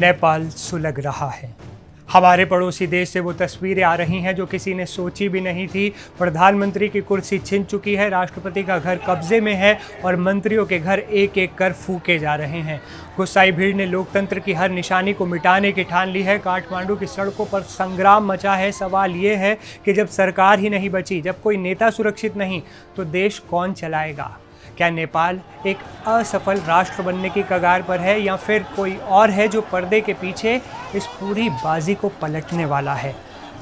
नेपाल सुलग रहा है। हमारे पड़ोसी देश से वो तस्वीरें आ रही हैं जो किसी ने सोची भी नहीं थी। प्रधानमंत्री की कुर्सी छिन चुकी है, राष्ट्रपति का घर कब्जे में है और मंत्रियों के घर एक एक कर फूके जा रहे हैं। गुस्साई भीड़ ने लोकतंत्र की हर निशानी को मिटाने की ठान ली है। काठमांडू की सड़कों पर संग्राम मचा है। सवाल ये है कि जब सरकार ही नहीं बची, जब कोई नेता सुरक्षित नहीं, तो देश कौन चलाएगा? क्या नेपाल एक असफल राष्ट्र बनने की कगार पर है या फिर कोई और है जो पर्दे के पीछे इस पूरी बाजी को पलटने वाला है?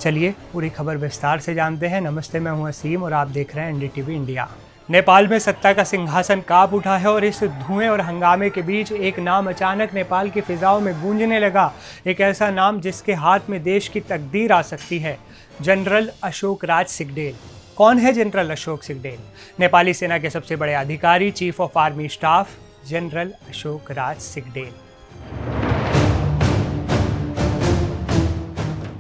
चलिए पूरी खबर विस्तार से जानते हैं। नमस्ते, मैं हूं असीम और आप देख रहे हैं एनडीटीवी इंडिया। नेपाल में सत्ता का सिंहासन कांप उठा है और इस धुएं और हंगामे के बीच एक नाम अचानक नेपाल की फिजाओं में गूंजने लगा। एक ऐसा नाम जिसके हाथ में देश की तकदीर आ सकती है, जनरल अशोक राज सिंहदेल। कौन है जनरल अशोक सिंहदेल? नेपाली सेना के सबसे बड़े अधिकारी, chief of army staff general Ashok Raj Sigdel.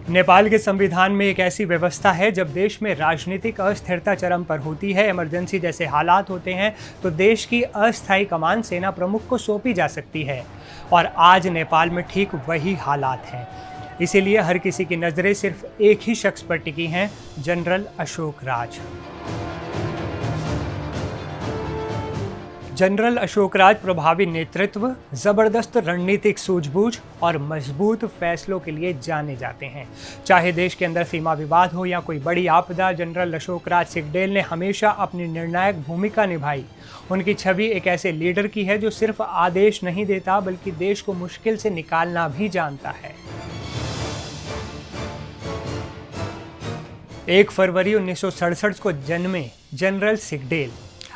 Nepal के संविधान में एक ऐसी व्यवस्था है, जब देश में राजनीतिक अस्थिरता चरम पर होती है, इमरजेंसी जैसे हालात होते हैं, तो देश की अस्थायी कमान सेना प्रमुख को सौंपी जा सकती है। और आज नेपाल में ठीक वही हालात हैं। इसीलिए हर किसी की नज़रें सिर्फ एक ही शख्स पर टिकी हैं, जनरल अशोक राज। जनरल अशोक राज प्रभावी नेतृत्व, जबरदस्त रणनीतिक सूझबूझ और मजबूत फैसलों के लिए जाने जाते हैं। चाहे देश के अंदर सीमा विवाद हो या कोई बड़ी आपदा, जनरल अशोक राज सिंहदेल ने हमेशा अपनी निर्णायक भूमिका निभाई। उनकी छवि एक ऐसे लीडर की है जो सिर्फ आदेश नहीं देता, बल्कि देश को मुश्किल से निकालना भी जानता है। 1 फरवरी 1967 को जन्मे जनरल सिंहदेल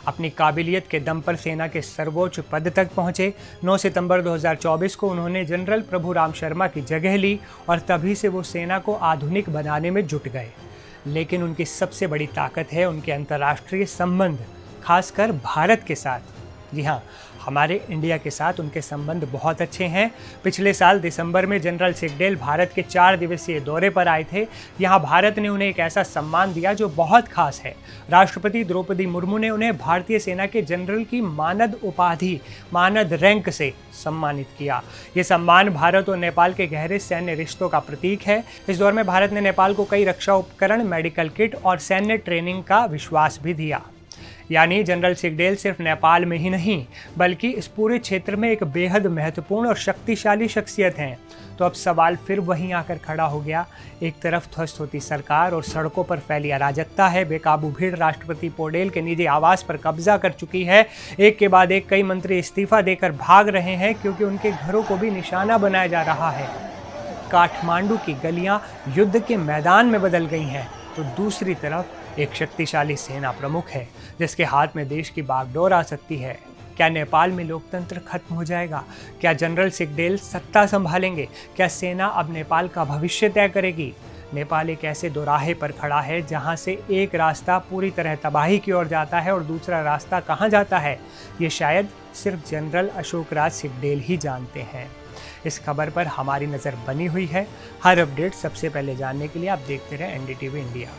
अपनी काबिलियत के दम पर सेना के सर्वोच्च पद तक पहुंचे। 9 सितंबर 2024 को उन्होंने जनरल प्रभुराम शर्मा की जगह ली और तभी से वो सेना को आधुनिक बनाने में जुट गए। लेकिन उनकी सबसे बड़ी ताकत है उनके अंतर्राष्ट्रीय संबंध, खासकर भारत के साथ। जी हाँ, हमारे इंडिया के साथ उनके संबंध बहुत अच्छे हैं। पिछले साल दिसंबर में जनरल सिंहदेल भारत के 4 दिवसीय दौरे पर आए थे। यहाँ भारत ने उन्हें एक ऐसा सम्मान दिया जो बहुत खास है। राष्ट्रपति द्रौपदी मुर्मू ने उन्हें भारतीय सेना के जनरल की मानद उपाधि, मानद रैंक से सम्मानित किया। ये सम्मान भारत और नेपाल के गहरे सैन्य रिश्तों का प्रतीक है। इस दौर में भारत ने नेपाल को कई रक्षा उपकरण, मेडिकल किट और सैन्य ट्रेनिंग का विश्वास भी दिया। यानी जनरल सिंहदेल सिर्फ नेपाल में ही नहीं, बल्कि इस पूरे क्षेत्र में एक बेहद महत्वपूर्ण और शक्तिशाली शख्सियत हैं। तो अब सवाल फिर वहीं आकर खड़ा हो गया। एक तरफ ध्वस्त होती सरकार और सड़कों पर फैली अराजकता है। बेकाबू भीड़ राष्ट्रपति पौडेल के निजी आवास पर कब्जा कर चुकी है। एक के बाद एक कई मंत्री इस्तीफा देकर भाग रहे हैं, क्योंकि उनके घरों को भी निशाना बनाया जा रहा है। काठमांडू की गलियां युद्ध के मैदान में बदल गई हैं, तो दूसरी तरफ एक शक्तिशाली सेना प्रमुख है जिसके हाथ में देश की बागडोर आ सकती है। क्या नेपाल में लोकतंत्र खत्म हो जाएगा? क्या जनरल सिंहदेल सत्ता संभालेंगे? क्या सेना अब नेपाल का भविष्य तय करेगी? नेपाल एक ऐसे दोराहे पर खड़ा है जहां से एक रास्ता पूरी तरह तबाही की ओर जाता है और दूसरा रास्ता कहां जाता है, ये शायद सिर्फ जनरल अशोक राज सिंहदेल ही जानते हैं। इस खबर पर हमारी नज़र बनी हुई है। हर अपडेट सबसे पहले जानने के लिए आप देखते रहें एनडीटीवी इंडिया।